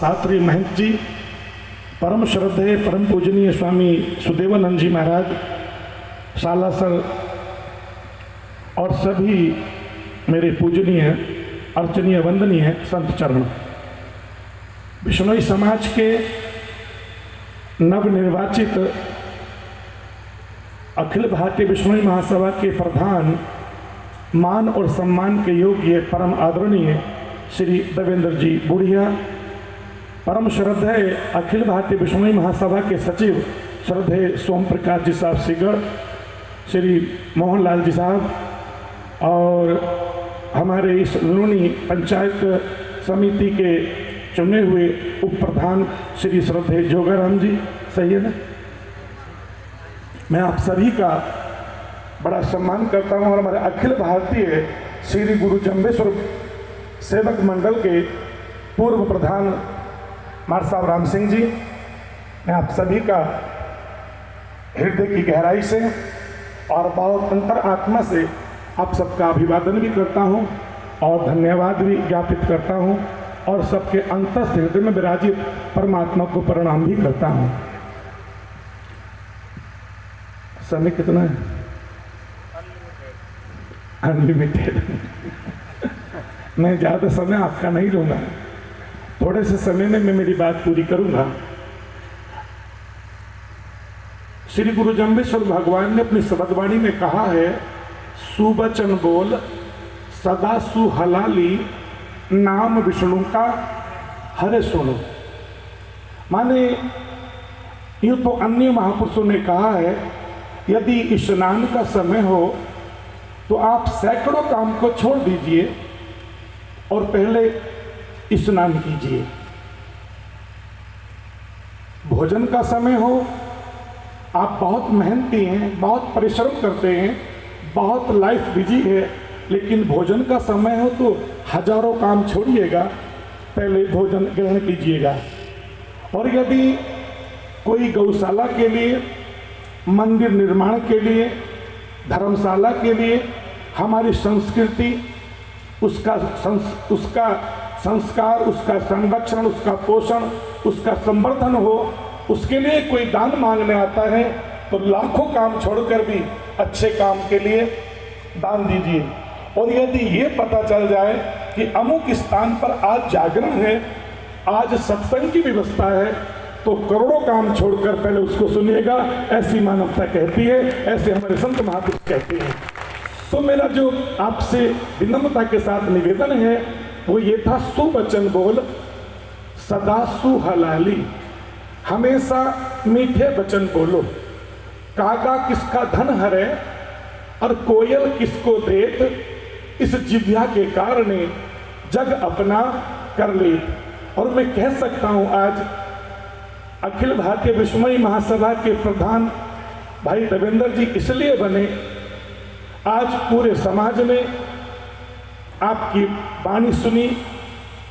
शास्त्री महंत जी, परम श्रद्धेय परम पूजनीय स्वामी सुदेवानंद जी महाराज, सालासर और सभी मेरे पूजनीय अर्चनीय वंदनीय संत चरण, बिश्नोई समाज के नवनिर्वाचित अखिल भारतीय बिश्नोई महासभा के प्रधान, मान और सम्मान के योग्य परम आदरणीय श्री देवेंद्र जी बुढ़िया, परम श्रद्धेय अखिल भारतीय बिश्नोई महासभा के सचिव श्रद्धेय सोम प्रकाश जी साहब सिगड़, श्री मोहनलाल जी साहब, और हमारे इस लूनी पंचायत समिति के चुने हुए उप प्रधान श्री श्रद्धेय जोगाराम जी, सही है ना। मैं आप सभी का बड़ा सम्मान करता हूँ और हमारे अखिल भारतीय श्री गुरु जम्बेश्वर सेवक मंडल के पूर्व प्रधान मार साहब राम सिंह जी, मैं आप सभी का हृदय की गहराई से और बहुत अंतर आत्मा से आप सबका अभिवादन भी करता हूं और धन्यवाद भी ज्ञापित करता हूं और सबके अंतस्थ हृदय में विराजित परमात्मा को प्रणाम भी करता हूं। समय कितना है? अनलिमिटेड। मैं ज़्यादा समय आपका नहीं लूँगा, थोड़े से समय में मैं मेरी बात पूरी करूंगा। श्री गुरु जम्बेश्वर भगवान ने अपनी शब्दवाणी में कहा है, सुबचन बोल सदा सुहलाली, नाम विष्णु का हरे सुनो। माने यूँ तो अन्य महापुरुषों ने कहा है, यदि स्नान का समय हो तो आप सैकड़ों काम को छोड़ दीजिए और पहले स्नान कीजिए। भोजन का समय हो, आप बहुत मेहनती हैं, बहुत परिश्रम करते हैं, बहुत लाइफ बिजी है, लेकिन भोजन का समय हो तो हजारों काम छोड़िएगा, पहले भोजन ग्रहण कीजिएगा। और यदि कोई गौशाला के लिए, मंदिर निर्माण के लिए, धर्मशाला के लिए हमारी संस्कृति, उसका संस्कार, उसका संरक्षण, उसका पोषण, उसका संवर्धन हो, उसके लिए कोई दान मांगने आता है तो लाखों काम छोड़कर भी अच्छे काम के लिए दान दीजिए। और यदि ये पता चल जाए कि अमुक स्थान पर आज जागरण है, आज सत्संग की व्यवस्था है, तो करोड़ों काम छोड़कर पहले उसको सुनिएगा, ऐसी मानवता कहती है, ऐसे हमारे संत महापुरुष कहते हैं। तो मेरा जो आपसे विनम्रता के साथ निवेदन है वो ये था, सुवचन बोल सदा सुहलाली, हमेशा मीठे वचन बोलो। कागा किसका धन हरे और कोयल किसको देत, इस जिह्वा के कारण जग अपना कर ले। और मैं कह सकता हूँ, आज अखिल भारतीय बिश्नोई महासभा के प्रधान भाई देवेंद्र जी इसलिए बने, आज पूरे समाज ने आपकी वाणी सुनी,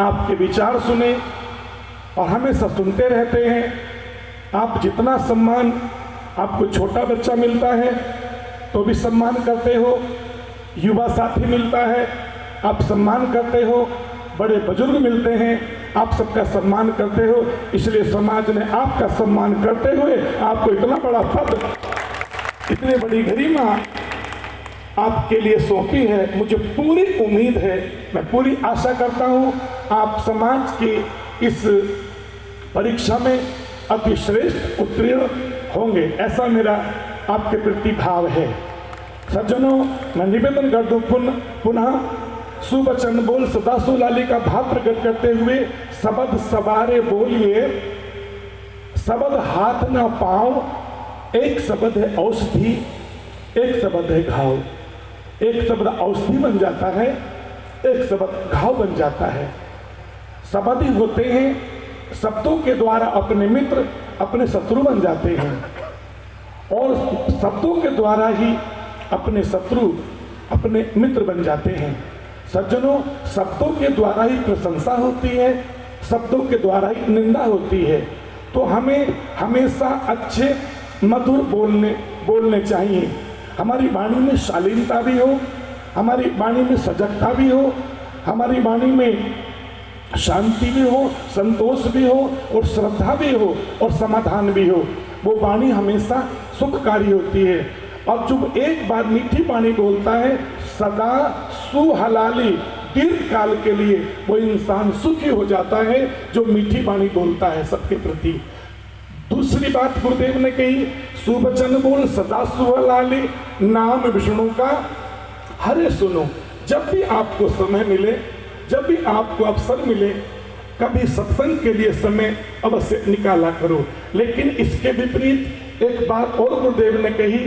आपके विचार सुने और हमेशा सुनते रहते हैं। आप जितना सम्मान, आपको छोटा बच्चा मिलता है तो भी सम्मान करते हो, युवा साथी मिलता है आप सम्मान करते हो, बड़े बुजुर्ग मिलते हैं आप सबका सम्मान करते हो। इसलिए समाज ने आपका सम्मान करते हुए आपको इतना बड़ा पद, इतनी बड़ी गरिमा आपके लिए सौंपी है। मुझे पूरी उम्मीद है, मैं पूरी आशा करता हूँ आप समाज की इस परीक्षा में अति श्रेष्ठ उत्तीर्ण होंगे, ऐसा मेरा आपके प्रति भाव है। सज्जनों, मैं निवेदन कर दूँ पुनः सुवचन बोल सदा सुहलाली का भाव प्रकट करते हुए, शब्द सवारे बोलिए शब्द हाथ न पाँव, एक शब्द है औषधि, एक शब्द है घाव। एक शब्द औषधि बन जाता है, एक शब्द घाव बन जाता है। शब्द ही होते हैं, शब्दों के द्वारा अपने मित्र अपने शत्रु बन जाते हैं और शब्दों के द्वारा ही अपने शत्रु अपने मित्र बन जाते हैं। सज्जनों, शब्दों के द्वारा ही प्रशंसा होती है, शब्दों के द्वारा ही निंदा होती है। तो हमें हमेशा अच्छे मधुर बोलने चाहिए। हमारी वाणी में शालीनता भी हो, हमारी वाणी में सजगता भी हो, हमारी वाणी में शांति भी हो, संतोष भी हो और श्रद्धा भी हो और समाधान भी हो। वो वाणी हमेशा सुखकारी होती है। और जब एक बार मीठी वाणी बोलता है सदा सुहलाली दीर्घ काल के लिए, वो इंसान सुखी हो जाता है जो मीठी वाणी बोलता है सबके प्रति। दूसरी बात गुरुदेव ने कही, सुवचन बोल सदा सुहलाली, नाम विष्णु का हरे सुनो। जब भी आपको समय मिले, जब भी आपको अवसर मिले, कभी सत्संग के लिए समय अवश्य निकाला करो। लेकिन इसके विपरीत एक बात और गुरुदेव ने कही,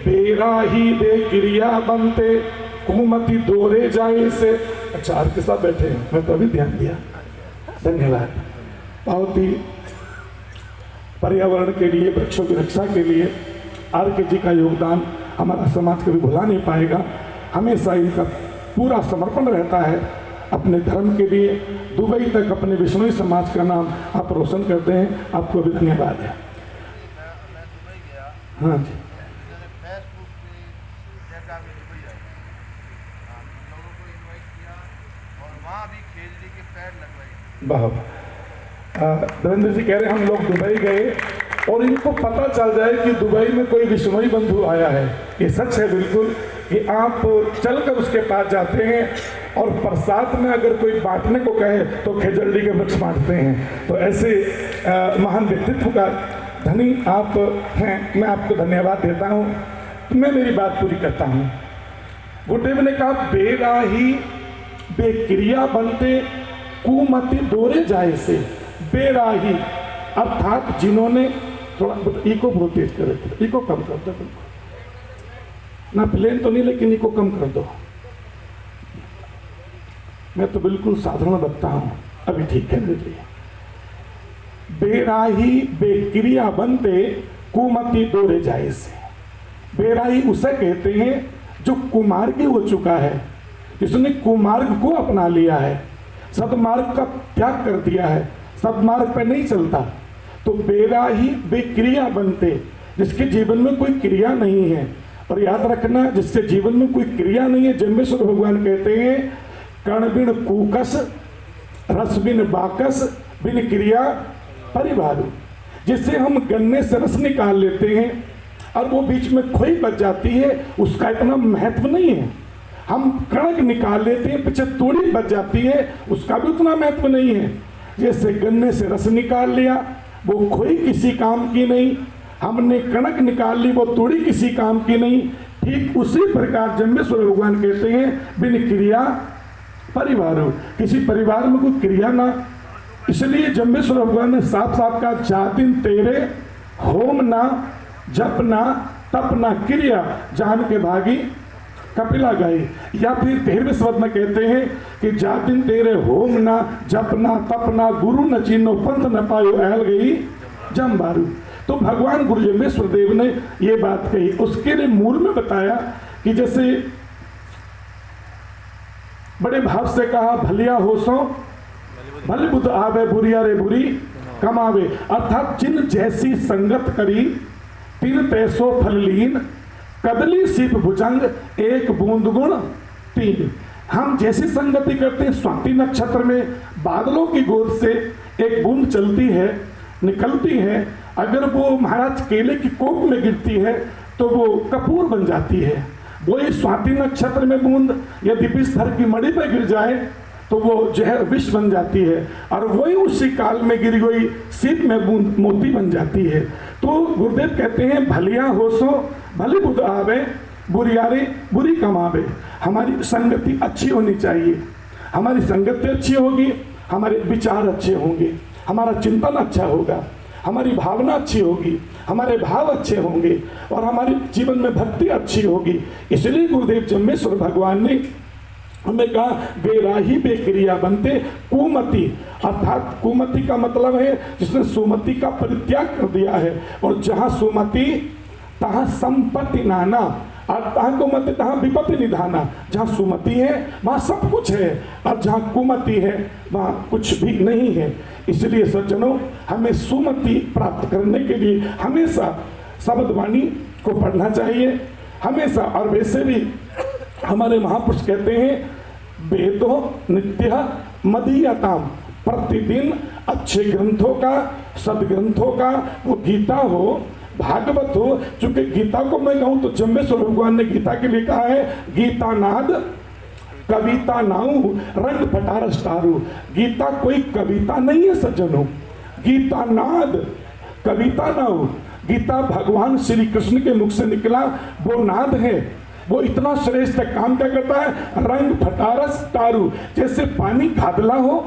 बेरा ही दे क्रिया बनते कुमति दोरे जाए से। अच्छा, आर के साथ बैठे हैं, मैं तो अभी ध्यान दिया, धन्यवाद। बहुत ही पर्यावरण के लिए, वृक्षों की रक्षा के लिए आर के जी का योगदान हमारा समाज कभी भुला नहीं पाएगा। हमेशा इनका पूरा समर्पण रहता है अपने धर्म के लिए। दुबई तक अपने विष्णुई समाज का नाम आप रोशन करते हैं, आपको भी धन्यवाद है। हाँ जी, वाह। धर्मेंद्र जी कह रहे हैं हम लोग दुबई गए और इनको पता चल जाए कि दुबई में कोई विष्णुई बंधु आया है। ये सच है बिल्कुल कि आप चलकर उसके पास जाते हैं और प्रसाद में अगर कोई बांटने को कहे तो खेजड़ी के वृक्ष बांटते हैं। तो ऐसे महान व्यक्तित्व का धनी आप हैं, मैं आपको धन्यवाद देता हूँ। मैं मेरी बात पूरी करता हूँ। गुरुदेव ने कहा बेराही बेक्रिया बनते कुमति दोरे जाए से। बेराही अर्थात जिन्होंने, थोड़ा इको बहुत तेज कर रहे, इको कम कर दो, ना प्लेन तो नहीं लेकिन इको कम कर दो। मैं तो बिल्कुल साधारण बकता हूं, अभी ठीक है मेरे लिए। बेराही बेक्रिया बनते कुमति दोरे जाए से। बेराही उसे कहते हैं जो कुमार्गी हो चुका है, जिसने कुमार्ग को अपना लिया है, सदमार्ग का त्याग कर दिया है, सदमार्ग पर नहीं चलता। तो बेराही बेक्रिया बनते, जिसके जीवन में कोई क्रिया नहीं है। और याद रखना, जिसके जीवन में कोई क्रिया नहीं है, जम्बेश्वर भगवान कहते हैं कण बिन कूकस रस बिन बाकस बिन क्रिया परिवार। जिससे हम गन्ने से रस निकाल लेते हैं और वो बीच में खोई बच जाती है, उसका इतना महत्व नहीं है। हम कणक निकाल लेते हैं, पीछे तोड़ी बच जाती है, उसका भी उतना महत्व नहीं है। जैसे गन्ने से रस निकाल लिया, वो खोई किसी काम की नहीं, हमने कणक निकाल ली, वो तोड़ी किसी काम की नहीं। ठीक उसी प्रकार जम्बेश्वर भगवान कहते हैं बिन क्रिया परिवार, किसी परिवार में कोई क्रिया ना। इसलिए जम्बेश्वर भगवान ने साफ साफ कहा जातिन तेरे होम ना जप ना तप ना क्रिया जान के भागी कपिला गाई। या फिर 13वें शब्द में कहते हैं कि जातिन तेरे होम ना जप ना तप ना गुरु न चीनो पंथ न पायो ऐल गई जमबारू। तो भगवान गुरु जम्बेश्वर देव ने ये बात कही। उसके लिए मूल में बताया कि जैसे बड़े भाव से कहा भलिया हो सो भले बुद्ध आवे बुरिया रे बुरी कमावे। अर्थात जिन जैसी संगत करी तिन पैसों फल लीन कदली सिप भुजंग एक बूंद गुण तीन। हम जैसी संगति करते हैं, स्वाति नक्षत्र में बादलों की गोद से एक बूंद चलती है, निकलती है, अगर वो महाराज केले की कोप में गिरती है तो वो कपूर बन जाती है। वही स्वाति नक्षत्र में बूंद यदि विषधर की मणि पर गिर जाए तो वो जहर विष बन जाती है, और वही उसी काल में गिरी हुई सीप में बूंद मोती बन जाती है। तो गुरुदेव कहते हैं भलिया हो सो भले बुद्ध आवे बुरियारे बुरी कमावे। हमारी संगति अच्छी होनी चाहिए, हमारी संगति अच्छी होगी, हमारे विचार अच्छे होंगे, हमारा चिंतन अच्छा होगा, हमारी भावना अच्छी होगी, हमारे भाव अच्छे होंगे और हमारे जीवन में भक्ति अच्छी होगी। इसलिए गुरुदेव जम्बेश्वर भगवान ने हमें कहा बेराही बेक्रिया बनते कुमति। अर्थात कुमति का मतलब है जिसने सुमति का परित्याग कर दिया है। और जहाँ सुमति तहाँ संपत्ति नाना, और तहाँ कुमति तहाँ विपत्ति निधाना। जहाँ सुमति है वहाँ सब कुछ है, और जहाँ कुमति है वहाँ कुछ भी नहीं है। इसलिए सज्जनों, हमें सुमति प्राप्त करने के लिए हमेशा शब्दवाणी को पढ़ना चाहिए, हमेशा। और वैसे भी हमारे महापुरुष कहते हैं वेदो नित्य मदीयताम प्रतिदिन अच्छे ग्रंथों का, सदग्रंथों का, वो गीता हो, भागवत हो। चूंकि गीता को मैं कहूं तो जम्बेश्वर भगवान ने गीता के लिए कहा है, गीता नाद कविता नाऊ रंग पटारस तारू। गीता कोई कविता नहीं है सज्जनों, गीता नाद कविता नाऊ। गीता भगवान श्री कृष्ण के मुख से निकला वो नाद है। वो इतना श्रेष्ठ काम क्या करता है, रंग फटारस तारू। जैसे पानी घातला हो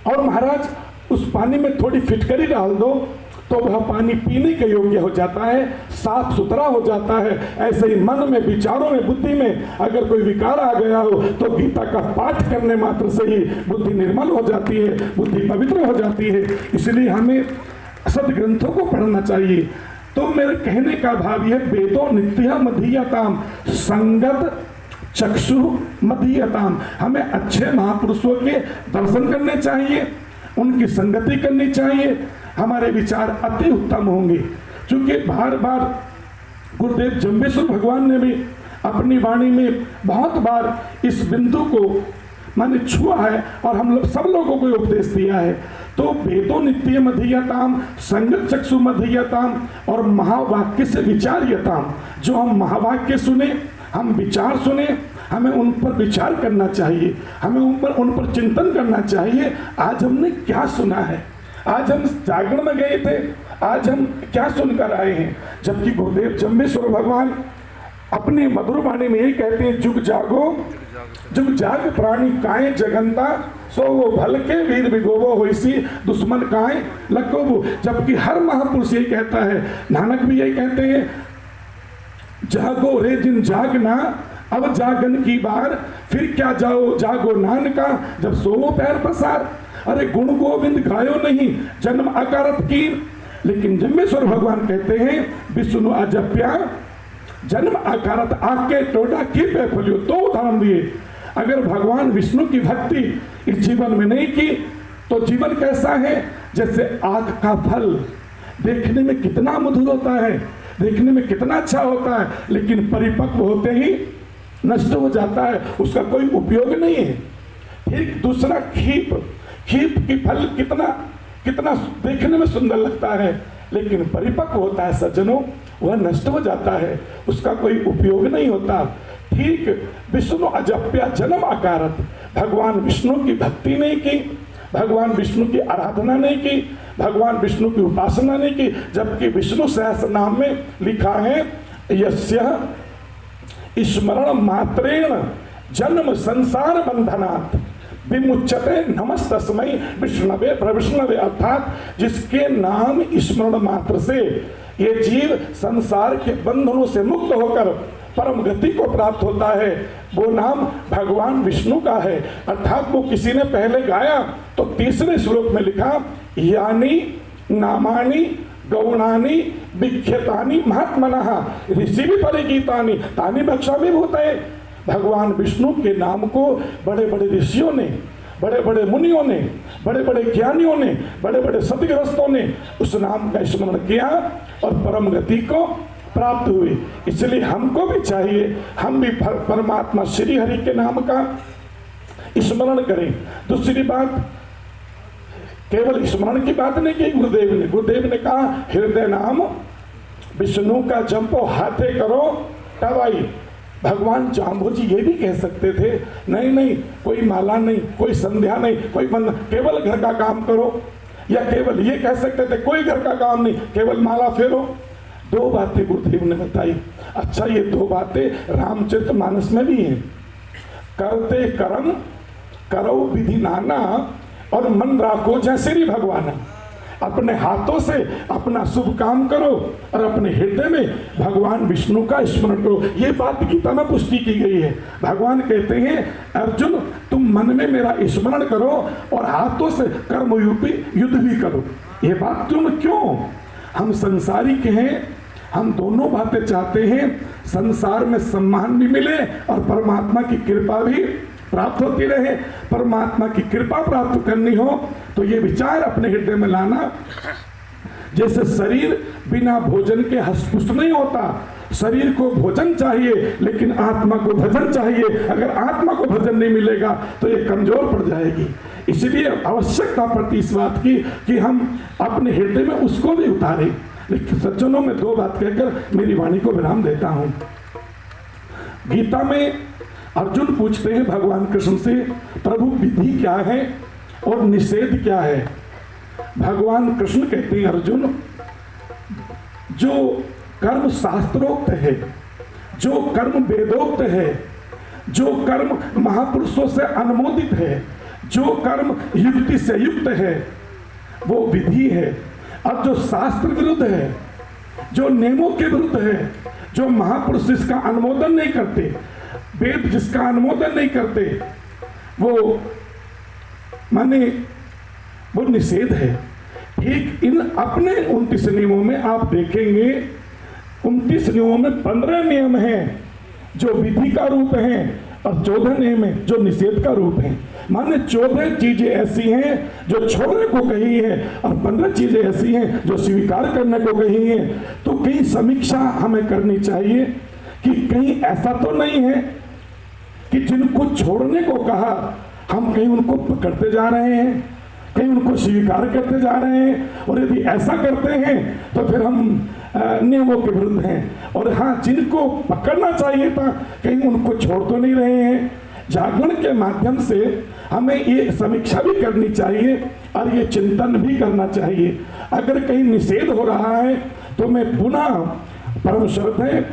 और महाराज उस पानी में थोड़ी फिटकरी डाल दो तो वह पानी पीने के योग्य हो जाता है, साफ सुथरा हो जाता है। ऐसे ही मन में, विचारों में, बुद्धि में अगर कोई विकार आ गया हो तो गीता का पाठ करने मात्र से ही बुद्धि निर्मल हो जाती है, बुद्धि पवित्र हो जाती है। इसलिए हमें सदग्रंथों को पढ़ना चाहिए। तो मेरे कहने का भाव यह, वेदो नित्य मधीयताम संगत चक्षु मधीयताम। हमें अच्छे महापुरुषों के दर्शन करने चाहिए, उनकी संगति करनी चाहिए, हमारे विचार अति उत्तम होंगे। क्योंकि बार बार गुरुदेव जम्बेश्वर भगवान ने भी अपनी वाणी में बहुत बार इस बिंदु को मैंने छुआ है और हम लोग सब लोगों को उपदेश दिया है। तो वेदो नित्य मधीयताम संगत चक्षु मधीयताम और महावाक्य से विचार्यताम। जो हम महावाक्य सुने, हम विचार सुने, हमें उन पर विचार करना चाहिए, हमें उन पर चिंतन करना चाहिए। आज हमने क्या सुना है, आज हम जागरण में गए थे, आज हम क्या सुनकर आए हैं। जबकि गुरुदेव जम्बेश्वर भगवान अपनी मधुर वाणी में यही कहते हैं, जुग जागो जुग जाग प्राणी काए जगंता, सो वो भल के वीर विगोवो होइसी दुश्मन काए लकोबो। जबकि हर महापुरुष यही कहता है, नानक भी यही कहते हैं, जागो रे जिन जागना अब जागन की बार, फिर क्या जाओ जागो नानका जब सोवो पैर पसार। अरे गुण गोविंद गायो नहीं जन्म अकारत की। लेकिन जम्बेश्वर भगवान कहते हैं, विष्णु अजप्या जन्म अकारत आके टोडा की पे खोलियो। तो उदाहरण दिए, अगर भगवान विष्णु की भक्ति इस जीवन में नहीं की तो जीवन कैसा है, जैसे आग का फल देखने में कितना मधुर होता है, देखने में कितना अच्छा होता है, लेकिन परिपक्व होते ही नष्ट हो जाता है, उसका कोई उपयोग नहीं है। ठीक दूसरा खीप की फल कितना देखने में सुंदर लगता है, लेकिन परिपक्व होता है सज्जनों, वह नष्ट हो जाता है, उसका कोई उपयोग नहीं होता। ठीक विष्णु अजप्या जन्म अकारत, भगवान विष्णु की भक्ति नहीं की, भगवान विष्णु की आराधना नहीं की, भगवान विष्णु की उपासना नहीं की। जबकि विष्णु सहस्त्र नाम में लिखा है, यस्य स्मरण मात्रेण जन्म संसार बंधनात् विमुच्यते नमस्तस्मै विष्णवे प्रविष्णवे। अर्थात जिसके नाम स्मरण मात्र से ये जीव संसार के बंधनों से मुक्त होकर परम गति को प्राप्त होता है, वो नाम भगवान विष्णु का है। अर्थात वो किसी ने पहले गाया तो तीसरे श्लोक में लिखा, यानी नामानि गौणानि विख्यातानि महात्मनः ऋषि भी परिगीतानि तानि भक्षामि भूतये। भगवान विष्णु के नाम को बड़े बड़े ऋषियों ने, बड़े बड़े मुनियों ने, बड़े बड़े ज्ञानियों ने, बड़े बड़े सदगृहस्थों ने उस नाम का स्मरण किया और परम गति को प्राप्त हुए। इसलिए हमको भी चाहिए, हम भी परमात्मा श्री हरि के नाम का स्मरण करें। दूसरी बात, केवल स्मरण की बात नहीं की गुरुदेव ने कहा, हृदय नाम विष्णु का जंपो हाथे करो टवाई। भगवान जाम्बू जी ये भी कह सकते थे, नहीं कोई माला नहीं, कोई संध्या नहीं, कोई बंद, केवल घर का काम करो। या केवल ये कह सकते थे, कोई घर का काम नहीं, केवल माला फेरो। दो बातें गुरुदेव ने बताई। अच्छा, ये दो बातें रामचरितमानस में भी हैं, करते कर्म करो विधि नाना और मन राखो जय श्री भगवान। अपने हाथों से अपना शुभ काम करो और अपने हृदय में भगवान विष्णु का स्मरण करो। ये बात गीता में पुष्टि की गई है। भगवान कहते हैं, अर्जुन तुम मन में मेरा स्मरण करो और हाथों से कर्मरूपी युद्ध भी करो। ये बात क्यों? हम संसारिक हैं, हम दोनों बातें चाहते हैं, संसार में सम्मान भी मिले और परमात्मा की कृपा भी प्राप्त होती रहे। परमात्मा की कृपा प्राप्त करनी हो तो ये विचार अपने हृदय में लाना, जैसे शरीर बिना भोजन के हष्टपुष्ट नहीं होता, शरीर को भोजन चाहिए लेकिन आत्मा को भजन चाहिए। अगर आत्मा को भजन नहीं मिलेगा तो ये कमजोर पड़ जाएगी। इसलिए आवश्यकता पड़ती इस बात की कि हम अपने हृदय में उसको भी उतारें। लेकिन सज्जनों में दो बात कहकर मेरी वाणी को विराम देता हूं। गीता में अर्जुन पूछते हैं भगवान कृष्ण से, प्रभु विधि क्या है और निषेध क्या है? भगवान कृष्ण कहते हैं, अर्जुन, जो कर्म शास्त्रोक्त है, जो कर्म वेदोक्त है, जो कर्म महापुरुषों से अनुमोदित है, जो कर्म युक्ति से युक्त है, वो विधि है। और जो शास्त्र विरुद्ध है, जो नियमों के विरुद्ध है, जो महापुरुष जिसका अनुमोदन नहीं करते, वेद जिसका अनुमोदन नहीं करते, वो माने वो निषेध है। ठीक इन अपने 29 नियमों में आप देखेंगे, 29 नियमों में 15 नियम हैं जो विधि का रूप हैं और 14 नियम है जो निषेध का रूप है। माने 14 चीजें ऐसी हैं जो छोड़ने को कही है और 15 चीजें ऐसी हैं जो स्वीकार करने को कही है। तो कहीं समीक्षा हमें करनी चाहिए कि कहीं ऐसा तो नहीं है कि जिनको छोड़ने को कहा हम कहीं उनको पकड़ते जा रहे हैं, कहीं उनको स्वीकार करते जा रहे हैं, और यदि ऐसा करते हैं तो फिर हम नियमों के विरुद्ध हैं। और हाँ, जिनको पकड़ना चाहिए था कहीं उनको छोड़ तो नहीं रहे हैं। जागरण के माध्यम से हमें ये समीक्षा भी करनी चाहिए और ये चिंतन भी करना चाहिए। अगर कहीं निषेध हो रहा है तो मैं पुनः परम श्रद्धेय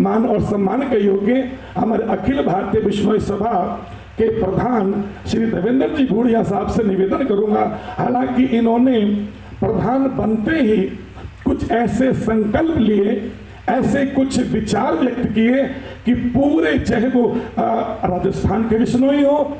मान और सम्मान के योग्य हमारे अखिल भारतीय विश्नोई सभा के प्रधान श्री देवेंद्र जी भूड़िया साहब से निवेदन करूंगा। हालांकि इन्होंने प्रधान बनते ही कुछ ऐसे संकल्प लिए, ऐसे कुछ विचार व्यक्त किए कि पूरे, चाहे वो राजस्थान के विश्नोई हो,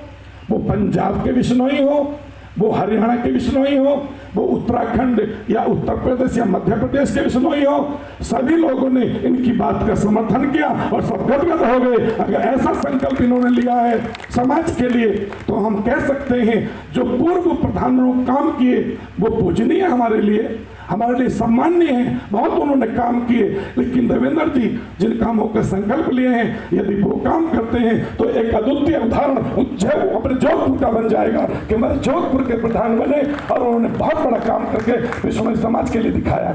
वो पंजाब के विश्नोई हो, वो हरियाणा के विश्नोई हो, वो उत्तराखंड या उत्तर प्रदेश या मध्य प्रदेश के विश्नोई हो, सभी लोगों ने इनकी बात का समर्थन किया और सब गदगद हो गए। अगर ऐसा संकल्प इन्होंने लिया है समाज के लिए तो हम कह सकते हैं जो पूर्व प्रधानों काम किए वो पूजनीय हमारे लिए, हमारे लिए सम्माननीय है। बहुत उन्होंने काम किए, लेकिन देवेंद्र जी जिन कामों का संकल्प लिए हैं, यदि वो काम करते हैं तो एक अद्वितीय उदाहरण अपने जोधपुर का बन जाएगा कि हमारे जोधपुर के प्रधान बने और उन्होंने बहुत बड़ा काम करके विश्व समाज के लिए दिखाया।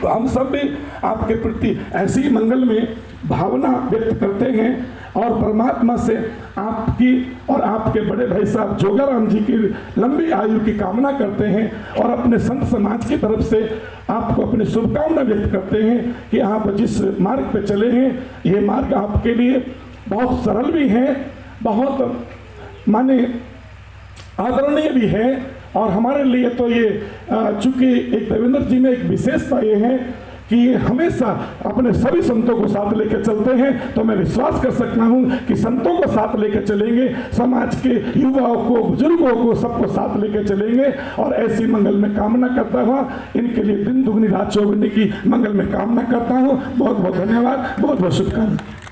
तो हम सब भी आपके प्रति ऐसी मंगल में भावना व्यक्त करते हैं और परमात्मा से आपकी और आपके बड़े भाई साहब जोगाराम जी की लंबी आयु की कामना करते हैं और अपने संत समाज की तरफ से आपको अपनी शुभकामना व्यक्त करते हैं कि आप जिस मार्ग पे चले हैं ये मार्ग आपके लिए बहुत सरल भी है, बहुत माने आदरणीय भी है। और हमारे लिए तो ये चूंकि एक देवेंद्र जी में एक विशेषता ये है कि हमेशा अपने सभी संतों को साथ लेकर चलते हैं, तो मैं विश्वास कर सकता हूं कि संतों को साथ लेकर चलेंगे, समाज के युवाओं को, बुजुर्गों को, सबको साथ लेकर चलेंगे। और ऐसी मंगल में कामना करता हुआ इनके लिए दिन दुगनी रात चौगुनी की मंगल में कामना करता हूं। बहुत बहुत धन्यवाद, बहुत बहुत शुभकामनाएं।